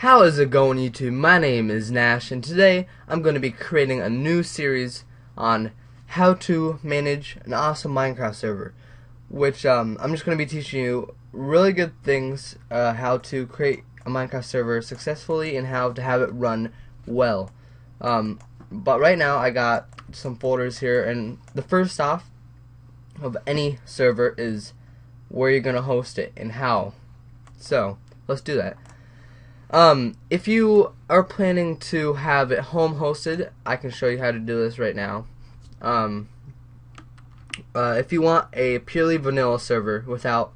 How is it going, YouTube? My name is Nash, and today I'm going to be creating a new series on how to manage an awesome Minecraft server, which I'm just going to be teaching you really good things, how to create a Minecraft server successfully and how to have it run well. But right now I got some folders here, and the first off of any server is where you're going to host it and how. So let's do that. If you are planning to have it home hosted, I can show you how to do this right now. If you want a purely vanilla server without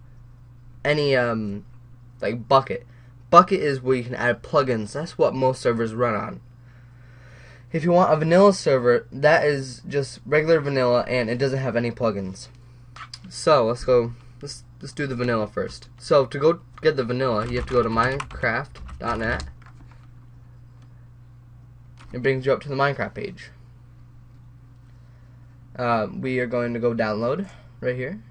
any like Bukkit is where you can add plugins. That's what most servers run on. If you want a vanilla server, that is just regular vanilla and it doesn't have any plugins. So let's do the vanilla first. So to go get the vanilla, you have to go to Minecraft.net. It brings you up to the Minecraft page. We are going to go download right here,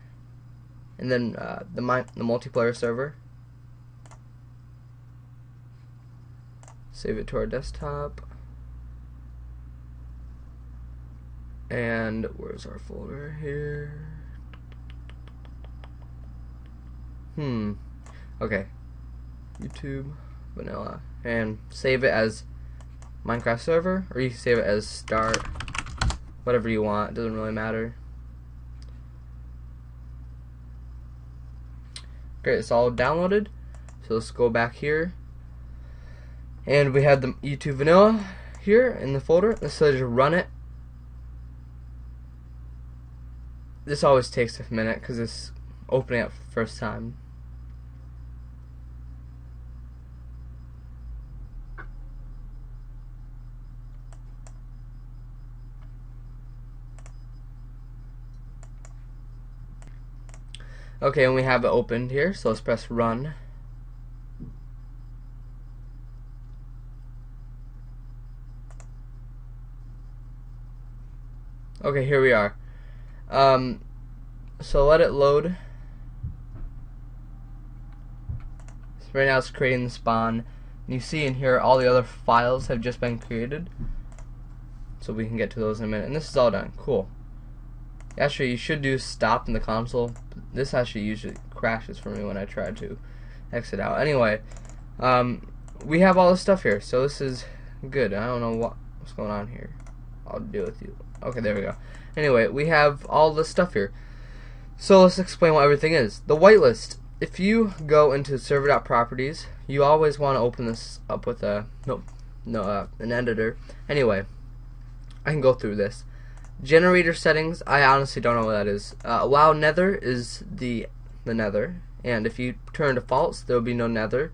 and then the multiplayer server. Save it to our desktop. And where's our folder here? Okay. YouTube, vanilla, and save it as Minecraft server, or you can save it as start, whatever you want, it doesn't really matter. Great, it's all downloaded, so let's go back here, and we have the YouTube vanilla here in the folder. Let's just run it. This always takes a minute because it's opening up for the first time. Okay, and we have it opened here, so let's press run. Okay, here we are. So let it load. So right now it's creating the spawn. And you see in here all the other files have just been created. So we can get to those in a minute. And this is all done. Cool. Actually, you should do stop in the console. This actually usually crashes for me when I try to exit out. Anyway, we have all this stuff here, so this is good. I don't know what's going on here. I'll deal with you. Okay, there we go. Anyway, we have all this stuff here. So let's explain what everything is. The whitelist. If you go into server.properties, you always want to open this up with an editor. Anyway, I can go through this. Generator settings, I honestly don't know what that is. Allow nether is the nether, and if you turn to false, there will be no nether.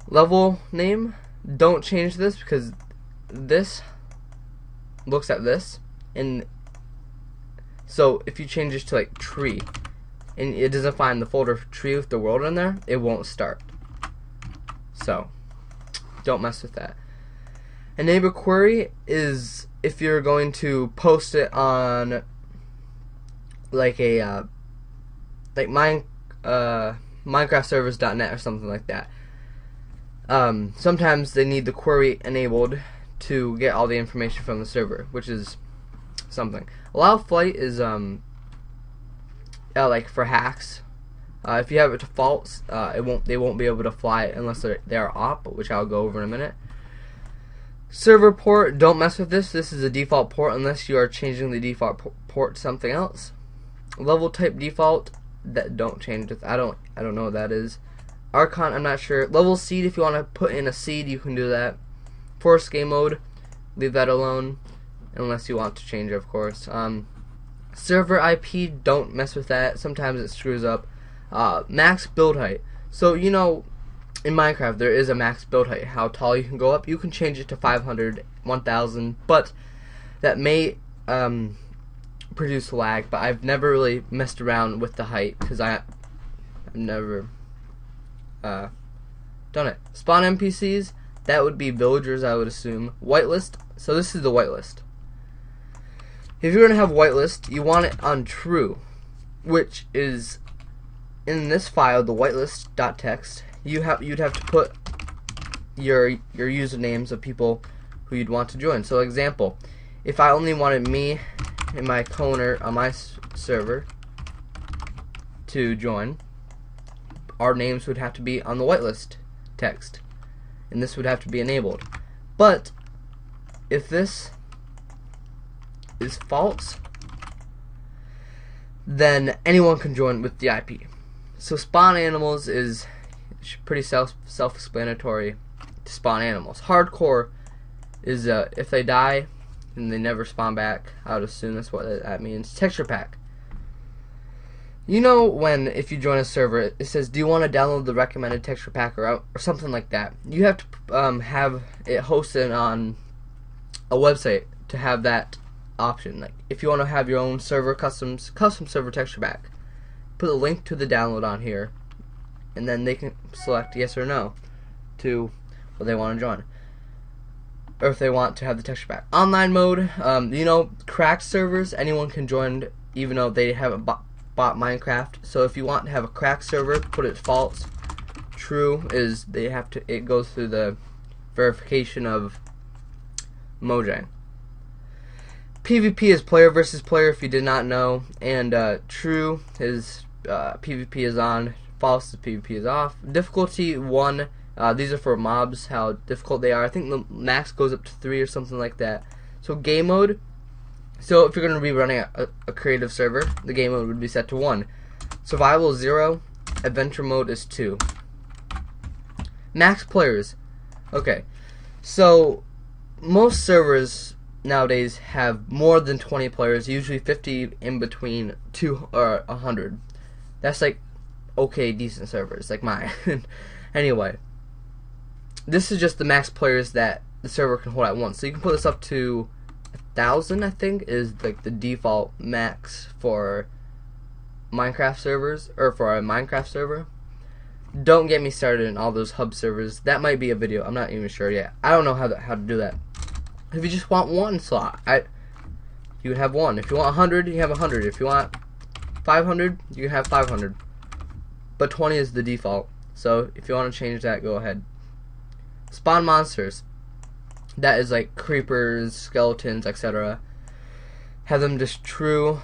Level name, don't change this because this looks at this, and so if you change this to like tree, and it doesn't find the folder tree with the world in there, it won't start. So don't mess with that. Enable query is if you're going to post it on like a MinecraftServers.net or something like that. Sometimes they need the query enabled to get all the information from the server, which is something. Allow flight is like for hacks. If you have it to false, they won't be able to fly it unless they are op, which I'll go over in a minute. Server port, don't mess with this. This is a default port unless you are changing the default port to something else. Level type default, that don't change it. I don't know what that is. Archon, I'm not sure. Level seed, if you want to put in a seed, you can do that. Force game mode, leave that alone unless you want to change it, of course. Server IP, don't mess with that. Sometimes it screws up. Max build height. So you know, in Minecraft there is a max build height, how tall you can go up. You can change it to 500, 1000, but that may produce lag, but I've never really messed around with the height because I've never done it. Spawn NPCs, that would be villagers, I would assume. Whitelist, so this is the whitelist. If you're going to have whitelist, you want it on true, which is in this file, the whitelist.txt. you'd have to put your usernames of people who you'd want to join. So example, if I only wanted me and my co-owner on my server to join, our names would have to be on the whitelist text, and this would have to be enabled. But if this is false, then anyone can join with the IP. So spawn animals is pretty self-explanatory to spawn animals. Hardcore is if they die and they never spawn back. I would assume that's what that means. Texture pack. You know when if you join a server, it says, do you want to download the recommended texture pack or something like that. You have to have it hosted on a website to have that option. Like if you want to have your own server custom server texture pack, put a link to the download on here, and then they can select yes or no to what they want to join, or if they want to have the texture pack. Online mode, you know, cracked servers, anyone can join even though they haven't bought Minecraft. So if you want to have a cracked server, put it false. True is they have to, it goes through the verification of Mojang. PvP is player versus player, if you did not know, and true is PvP is on, false is PvP is off. Difficulty 1, these are for mobs, how difficult they are. I think the max goes up to 3 or something like that. So game mode, so if you're going to be running a creative server, the game mode would be set to 1. Survival 0, adventure mode is 2. Max players, okay, so most servers nowadays have more than 20 players, usually 50 in between 2 or 100. That's like okay, decent servers like mine. Anyway, this is just the max players that the server can hold at once. So you can put this up to 1,000, I think, is like the default max for Minecraft servers, or for a Minecraft server. Don't get me started in all those hub servers. That might be a video. I'm not even sure yet. I don't know how to do that. If you just want one slot, you can have one. If you want 100, you have 100. If you want 500, you can have 500. But 20 is the default. So if you want to change that, go ahead. Spawn monsters. That is like creepers, skeletons, etc. Have them just true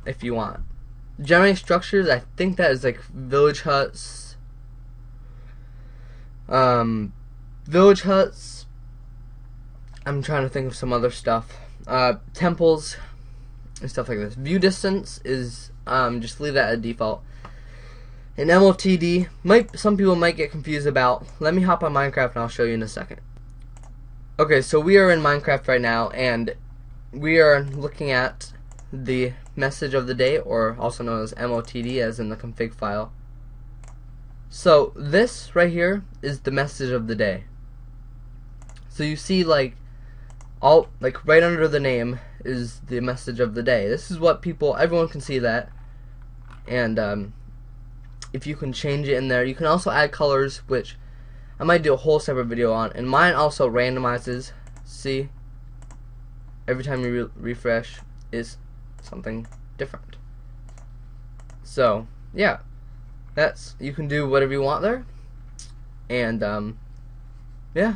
if you want. Generate structures, I think that is like village huts. Village huts. I'm trying to think of some other stuff. Temples and stuff like this. View distance is just leave that at default. And MLTD, some people might get confused about. Let me hop on Minecraft and I'll show you in a second. Okay, so we are in Minecraft right now, and we are looking at the message of the day, or also known as MOTD, as in the config file. So this right here is the message of the day. So you see, like right under the name is the message of the day. This is what everyone can see that, and if you can change it in there, you can also add colors, which I might do a whole separate video on. And mine also randomizes. See, every time you refresh is something different. So yeah, you can do whatever you want there. And yeah,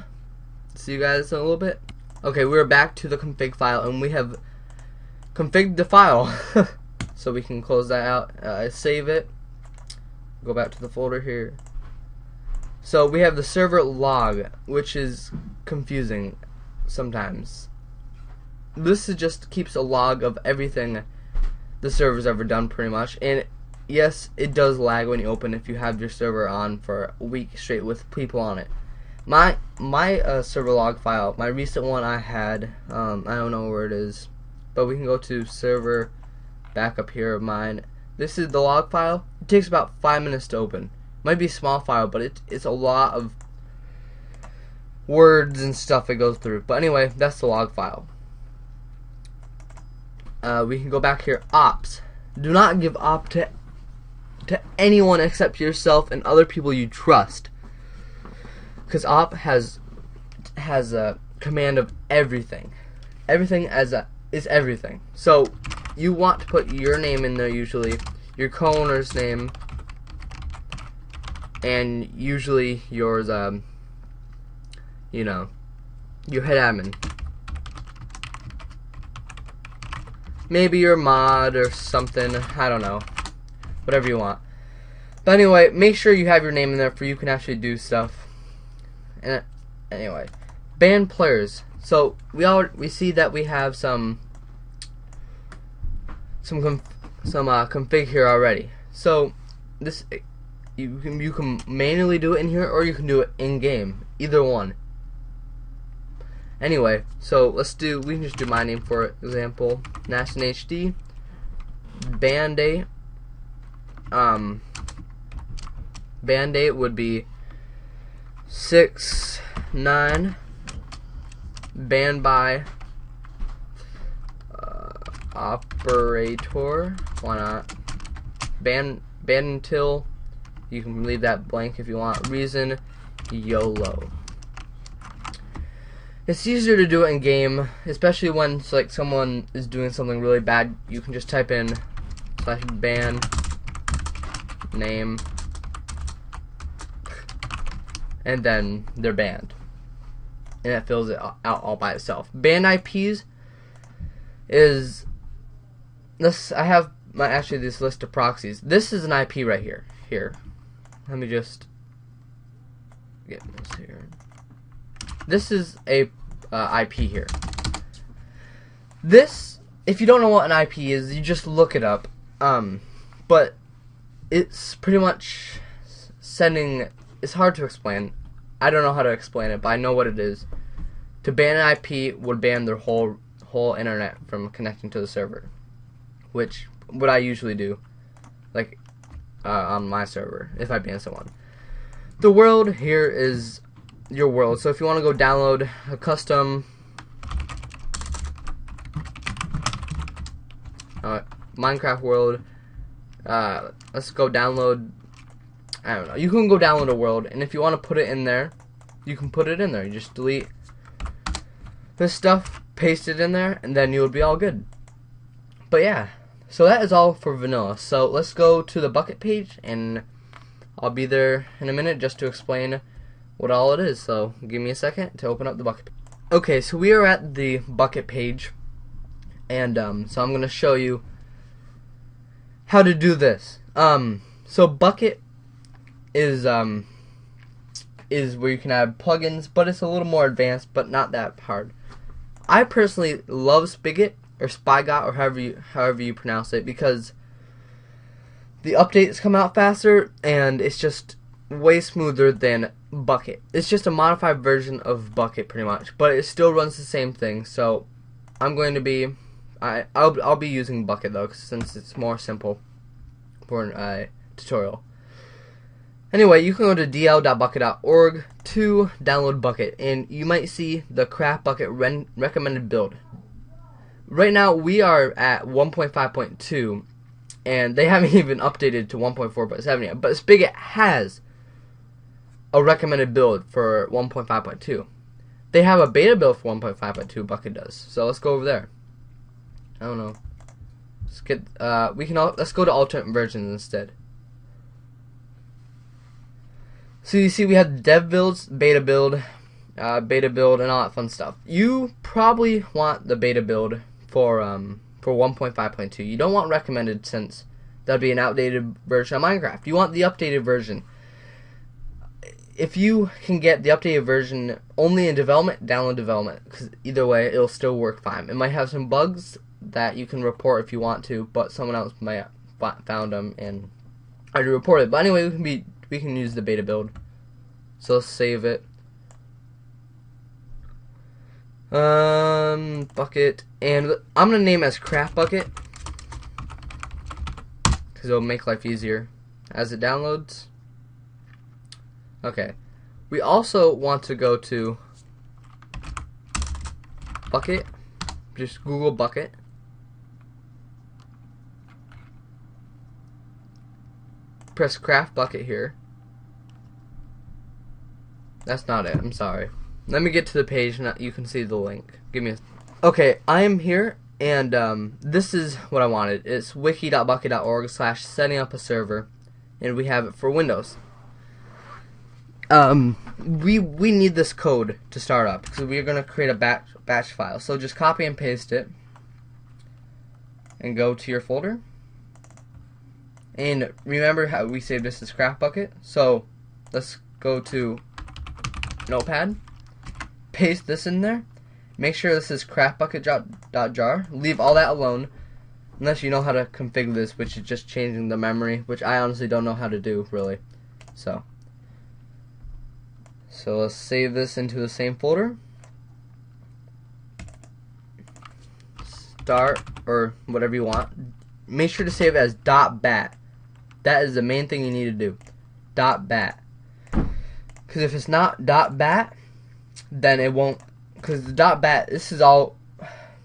see you guys in a little bit. Okay, we're back to the config file, and we have configured the file. So we can close that out, save it, go back to the folder here. So we have the server log, which is confusing sometimes. This just keeps a log of everything the server's ever done, pretty much. And yes, it does lag when you open if you have your server on for a week straight with people on it. My server log file, my recent one I had, I don't know where it is, but we can go to server back up here of mine. This is the log file. It takes about 5 minutes to open. Might be a small file, but it's a lot of words and stuff it goes through. But anyway, that's the log file. We can go back here. Ops. Do not give op to anyone except yourself and other people you trust, because op has a command of everything. Everything is everything. So you want to put your name in there, usually your co-owner's name, and usually yours you know, your head admin. Maybe your mod or something, I don't know. Whatever you want. But anyway, make sure you have your name in there for you can actually do stuff. And anyway, ban players. So we see that we have some config here already. So this you can manually do it in here, or you can do it in game. Either one. Anyway, so we can just do my name for example. National HD. Ban date. Ban date would be 6/9. Ban by operator. Why not? Ban until. You can leave that blank if you want. Reason YOLO. It's easier to do it in game, especially when like someone is doing something really bad. You can just type in /ban name, and then they're banned, and it fills it out all by itself. Banned IPs is this. I have this list of proxies. This is an IP right here. Let me just get this here. This is a IP here. This, if you don't know what an IP is, you just look it up. But it's pretty much sending. It's hard to explain. I don't know how to explain it, but I know what it is. To ban an IP would ban their whole internet from connecting to the server, which what I usually do, like on my server, if I ban someone. The world here is your world. So if you want to go download a custom Minecraft world, let's go download. I don't know. You can go download a world, and if you want to put it in there, you can put it in there. You just delete this stuff, paste it in there, and then you'll be all good. But yeah, so that is all for vanilla. So let's go to the Bukkit page, and I'll be there in a minute just to explain what all it is. So give me a second to open up the Bukkit. Okay, so we are at the Bukkit page, and so I'm gonna show you how to do this. So Bukkit is where you can add plugins, but it's a little more advanced, but not that hard. I personally love Spigot or Spigot or however you pronounce it, because the updates come out faster and it's just way smoother than Bukkit. It's just a modified version of Bukkit pretty much, but it still runs the same thing. So I'm going to be I'll be using Bukkit though, since it's more simple for a tutorial. Anyway, you can go to dl.bukkit.org to download Bukkit, and you might see the Craft Bukkit recommended build. Right now we are at 1.5.2, and they haven't even updated to 1.4.7 yet. But Spigot has a recommended build for 1.5.2. They have a beta build for 1.5.2. Bukkit does. So let's go over there. I don't know. Let's get. Let's go to alternate versions instead. So you see we have dev builds, beta build, and all that fun stuff. You probably want the beta build for 1.5.2. You don't want recommended, since that'd be an outdated version of Minecraft. You want the updated version. If you can get the updated version only in development, download development, because either way it'll still work fine. It might have some bugs that you can report if you want to, but someone else might have found them and already reported. But anyway, we can use the beta build. So let's save it. Bukkit, and I'm gonna name it as Craft Bukkit because it'll make life easier as it downloads. Okay, we also want to go to Bukkit. Just Google Bukkit. Press Craft Bukkit here. That's not it. I'm sorry. Let me get to the page and you can see the link. Give me a... Okay, I am here, and this is what I wanted. It's wiki.bukkit.org/setting up a server, and we have it for Windows. we need this code to start up because we're gonna create a batch file. So just copy and paste it, and go to your folder. And remember how we saved this as Craft Bukkit. So let's go to Notepad, paste this in there. Make sure this is craftbukkit.jar. Leave all that alone, unless you know how to configure this, which is just changing the memory, which I honestly don't know how to do really. So let's save this into the same folder. Start or whatever you want. Make sure to save it as .bat. That is the main thing you need to do. .bat. Because if it's not .bat, then it won't. Because the .bat, this is all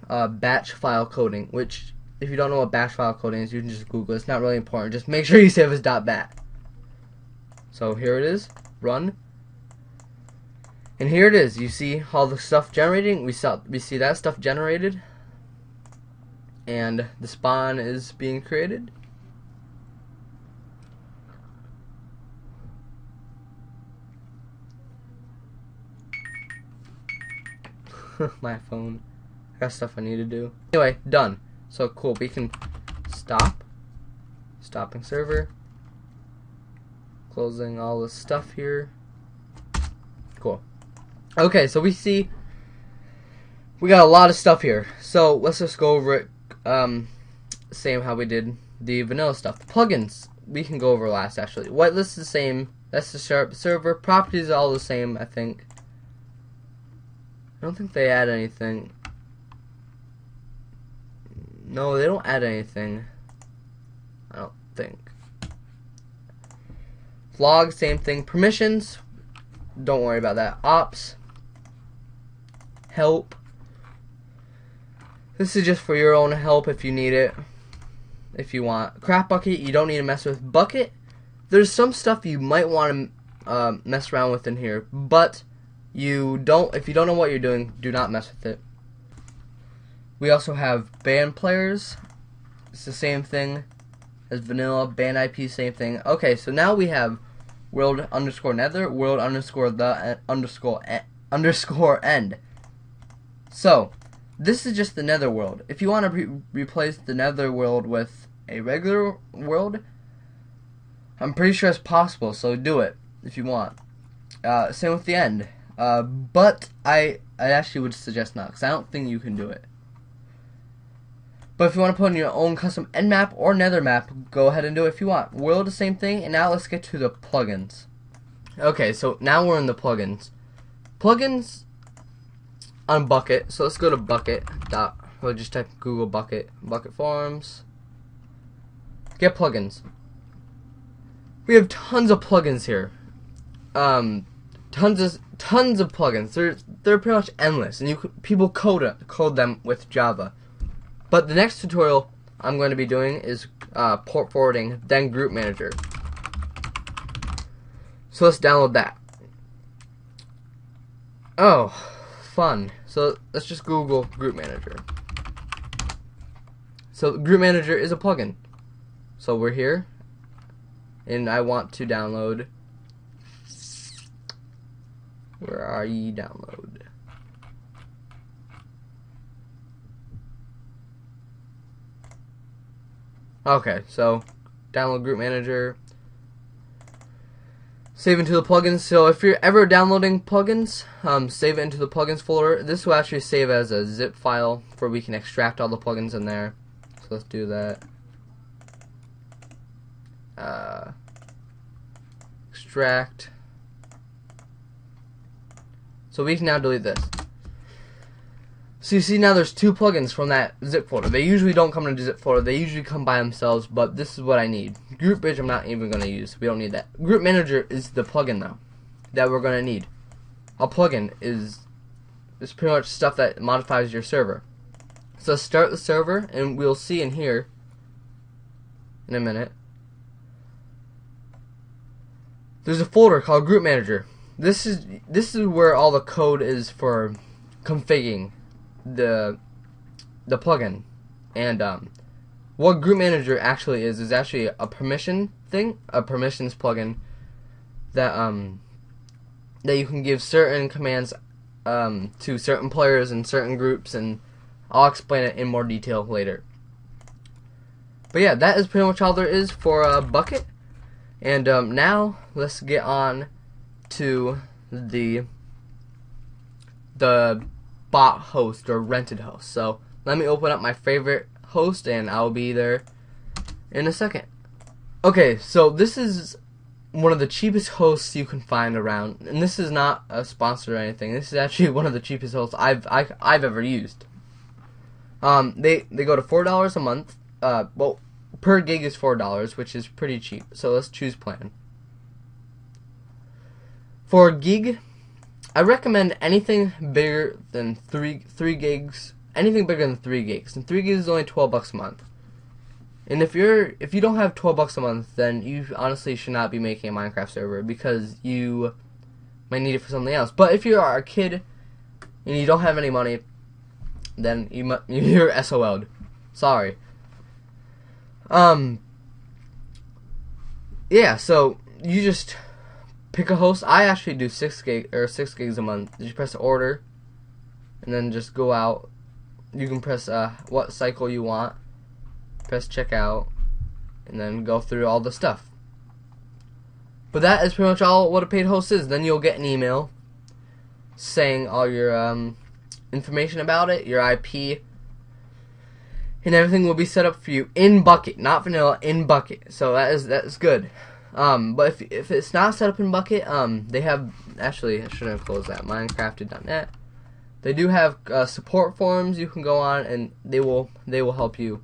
batch file coding. Which, if you don't know what batch file coding is, you can just Google it. It's not really important. Just make sure you save as .bat. So here it is. Run. And here it is. You see all the stuff generating. We see that stuff generated. And the spawn is being created. My phone. I got stuff I need to do. Anyway, done. So cool. We can stop. Stopping server. Closing all the stuff here. Cool. Okay, so we see we got a lot of stuff here. So let's just go over it. Same how we did the vanilla stuff. The plugins we can go over last actually. Whitelist is the same. That's the server. Properties are all the same, I think. I don't think they add anything. No, they don't add anything. I don't think. Vlog, same thing. Permissions, don't worry about that. Ops, help. This is just for your own help if you need it, if you want. Craft Bukkit, you don't need to mess with. Bukkit, there's some stuff you might want to mess around with in here, but you don't. If you don't know what you're doing, do not mess with it. We also have band players. It's the same thing as vanilla. Band IP, same thing. Okay, so now we have world_nether, world_the_end. So this is just the nether world. If you want to replace the nether world with a regular world, I'm pretty sure it's possible, so do it if you want. Same with the end. But I actually would suggest not, because I don't think you can do it. But if you want to put in your own custom end map or nether map, go ahead and do it if you want. World, the same thing, and now let's get to the plugins. Okay, so now we're in the plugins. Plugins on Bukkit. So let's go to Bukkit. We'll just type Google Bukkit. Bukkit forums. Get plugins. We have tons of plugins here. Tons of plugins. They're pretty much endless, and people code them with Java. But the next tutorial I'm going to be doing is port forwarding, then group manager. So let's download that. Oh, fun. So let's just Google group manager. So group manager is a plugin. So we're here, and I want to download. Where are ye? Download. Okay, so download group manager. Save into the plugins. So if you're ever downloading plugins, save it into the plugins folder. This will actually save as a zip file where we can extract all the plugins in there. So let's do that. Extract. So we can now delete this. So you see now there's two plugins from that zip folder. They usually don't come in a zip folder. They usually come by themselves, but this is what I need. Group Bridge I'm not even going to use. We don't need that. Group Manager is the plugin though that we're going to need. A plugin is pretty much stuff that modifies your server. So start the server, and we'll see in here in a minute. There's a folder called Group Manager. This is where all the code is for configuring the plugin. And what Group Manager actually is actually a permission thing, a permissions plugin that that you can give certain commands to certain players and certain groups, and I'll explain it in more detail later. But yeah, that is pretty much all there is for Bukkit. And now let's get on to the bot host or rented host. So let me open up my favorite host and I'll be there in a second. Okay, so this is one of the cheapest hosts you can find around, and this is not a sponsor or anything. This is actually one of the cheapest hosts I've ever used. They go to $4 a month. Well, per gig is $4, which is pretty cheap. So let's choose plan. For a gig, I recommend anything bigger than 3 gigs. Anything bigger than 3 gigs, and 3 gigs is only $12 a month. And if you don't have $12 a month, then you honestly should not be making a Minecraft server, because you might need it for something else. But if you are a kid and you don't have any money, then you're SOL'd. Sorry. Yeah, so you just pick a host. I actually do 6 gigs a month. You just press order, and then just go out. You can press what cycle you want. Press checkout, and then go through all the stuff. But that is pretty much all what a paid host is. Then you'll get an email saying all your information about it, your IP, and everything will be set up for you in Bukkit, not vanilla, in Bukkit. So that is good. But if it's not set up in Bukkit, they have, actually I shouldn't have closed that, minecrafted.net. They do have support forums you can go on, and they will help you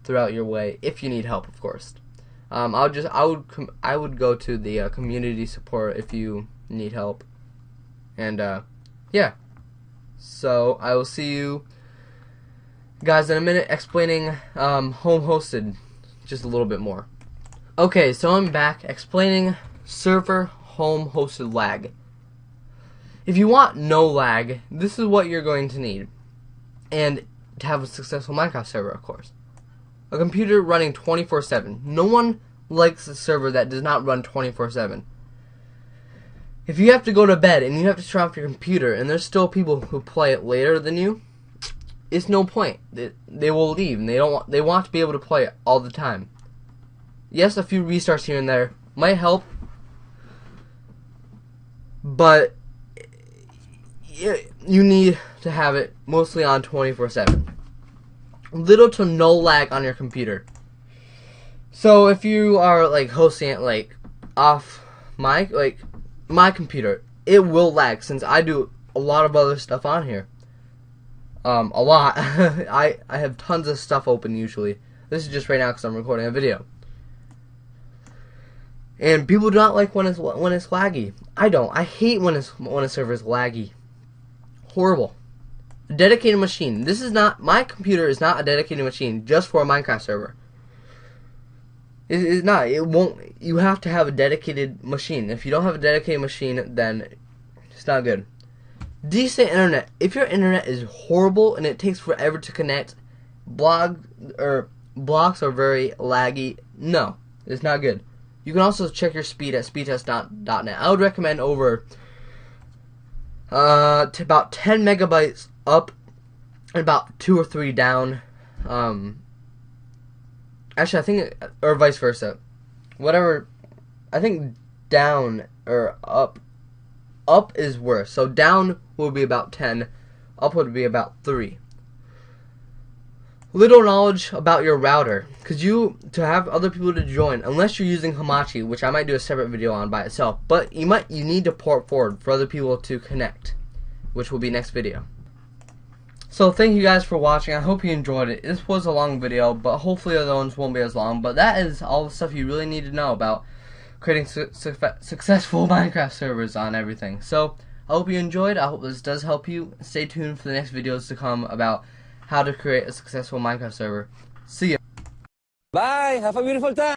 throughout your way if you need help, of course. I would go to the community support if you need help. And yeah, so I will see you guys in a minute explaining home hosted just a little bit more. Okay, so I'm back explaining server home hosted lag. If you want no lag, this is what you're going to need, and to have a successful Minecraft server, of course. A computer running 24/7. No one likes a server that does not run 24/7. If you have to go to bed and you have to turn off your computer and there's still people who play it later than you, it's no point. They will leave, and they want to be able to play it all the time. Yes, a few restarts here and there might help, but you need to have it mostly on 24/7. Little to no lag on your computer. So if you are like hosting it like off my computer, it will lag, since I do a lot of other stuff on here. A lot. I have tons of stuff open usually. This is just right now because I'm recording a video. And people do not like when it's laggy. I don't. I hate when a server is laggy. Horrible. A dedicated machine. This is not, my computer is not a dedicated machine just for a Minecraft server. It's not. It won't. You have to have a dedicated machine. If you don't have a dedicated machine, then it's not good. Decent internet. If your internet is horrible and it takes forever to connect, blocks are very laggy. No, it's not good. You can also check your speed at speedtest.net. I would recommend over to about 10 megabytes up and about 2 or 3 down. Actually, I think, or vice versa. Whatever. I think down or up is worse. So down will be about 10, up would be about 3. Little knowledge about your router, because to have other people to join, unless you're using Hamachi, which I might do a separate video on by itself, but you need to port forward for other people to connect, which will be next video. So thank you guys for watching. I hope you enjoyed it. This was a long video, but hopefully other ones won't be as long. But that is all the stuff you really need to know about creating successful Minecraft servers on everything. So I hope you enjoyed. I hope this does help you. Stay tuned for the next videos to come about how to create a successful Minecraft server. See ya. Bye. Have a beautiful time.